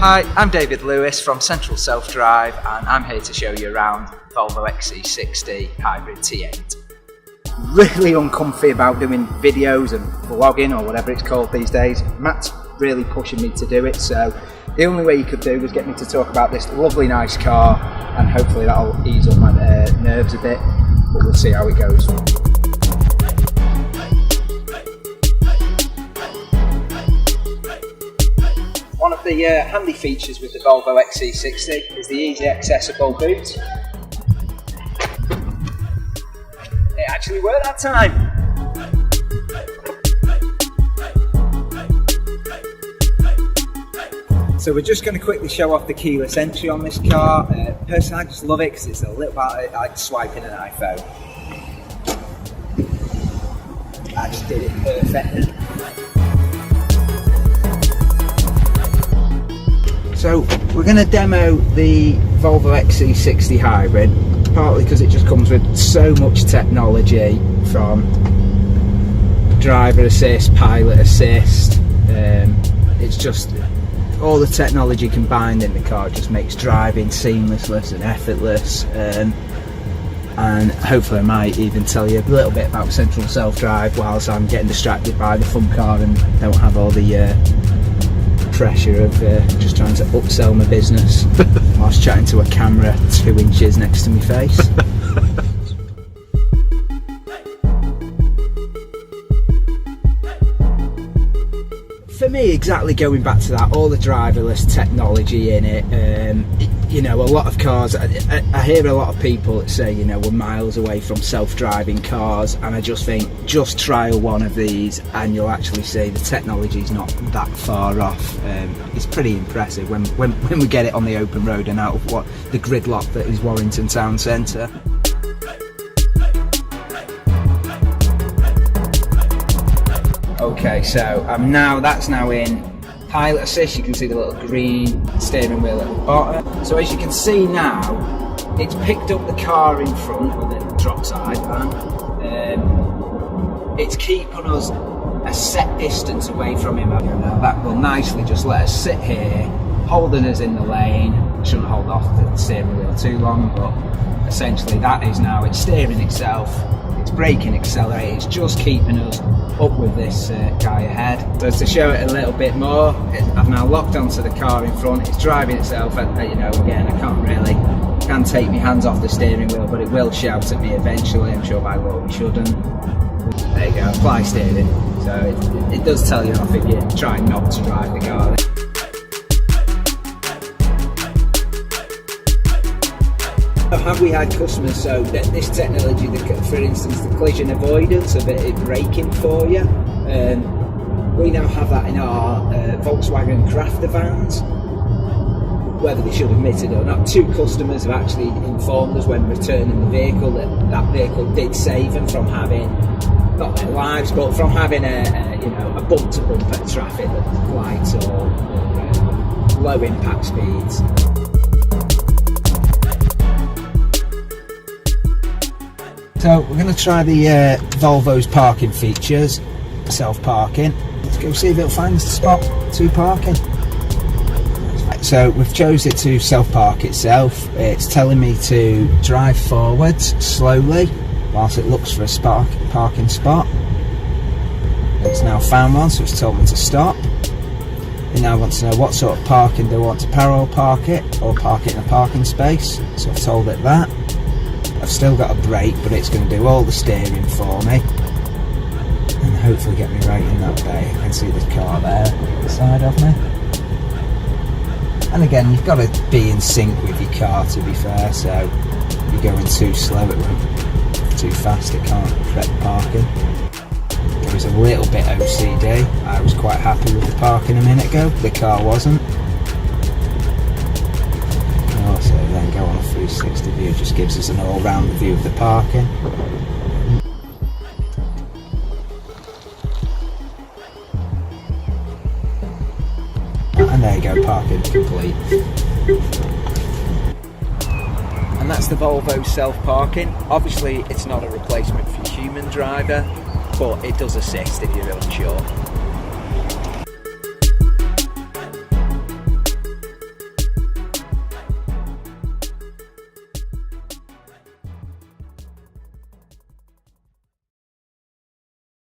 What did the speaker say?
Hi, I'm David Lewis from Central Self Drive and I'm here to show you around Volvo XC60 Hybrid T8. Really uncomfy about doing videos and vlogging or whatever it's called these days. Matt's really pushing me to do it, so the only way he could do was get me to talk about this lovely nice car, and hopefully that'll ease up my nerves a bit, but we'll see how it goes. One of the handy features with the Volvo XC60 is the easy accessible boot. It actually worked that time! So we're just going to quickly show off the keyless entry on this car. Personally, I just love it because it's a little bit like swiping an iPhone. I just did it perfectly. So we're going to demo the Volvo XC60 Hybrid, partly because it just comes with so much technology, from driver assist, pilot assist. It's just all the technology combined in the car just makes driving seamless and effortless. And hopefully I might even tell you a little bit about Central Self Drive whilst I'm getting distracted by the fun car and don't have all the pressure of just trying to upsell my business whilst chatting to a camera 2 inches next to my face. For me, exactly going back to that, all the driverless technology in it, you know, a lot of cars, I hear a lot of people that say, you know, we're miles away from self-driving cars, and I just think, just trial one of these and you'll actually see the technology's not that far off. It's pretty impressive when we get it on the open road and out of the gridlock that is Warrington town centre. Okay, so that's now in pilot assist. You can see the little green steering wheel at the bottom. So as you can see now, it's picked up the car in front with a drop side van. It's keeping us a set distance away from him. Now that will nicely just let us sit here, holding us in the lane. Shouldn't hold off the steering wheel too long, but essentially that is now, it's steering itself, it's braking, accelerating, it's just keeping us up with this guy ahead. So to show it a little bit more, I've now locked onto the car in front, it's driving itself, you know, again, I can't take my hands off the steering wheel, but it will shout at me eventually. I'm sure by law we shouldn't. There you go, apply steering. So it does tell you off if you try not to drive the car. Have we had customers, so that this technology, for instance, the collision avoidance of it braking for you, we now have that in our Volkswagen Crafter vans. Whether they should admit it or not, 2 customers have actually informed us when returning the vehicle that vehicle did save them from having, not their lives, but from having a bump-to-bump traffic lights or low impact speeds. So we're going to try the Volvo's parking features, self-parking. Let's go see if it'll find us a spot to parking. So we've chose it to self-park itself. It's telling me to drive forwards slowly whilst it looks for a parking spot. It's now found one, so it's told me to stop. It now wants to know what sort of parking do I want to parallel park it or park it in a parking space. So I've told it that. I've still got a brake, but it's going to do all the steering for me and hopefully get me right in that bay. I can see the car there at the side of me. And again, you've got to be in sync with your car, to be fair, so if you're going too slow, it won't, too fast, it can't correct parking. There was a little bit OCD. I was quite happy with the parking a minute ago, the car wasn't. Also then go on a 360 view, just gives us an all-round view of the parking. And there you go, parking complete. And that's the Volvo self-parking. Obviously it's not a replacement for human driver, but it does assist if you're unsure.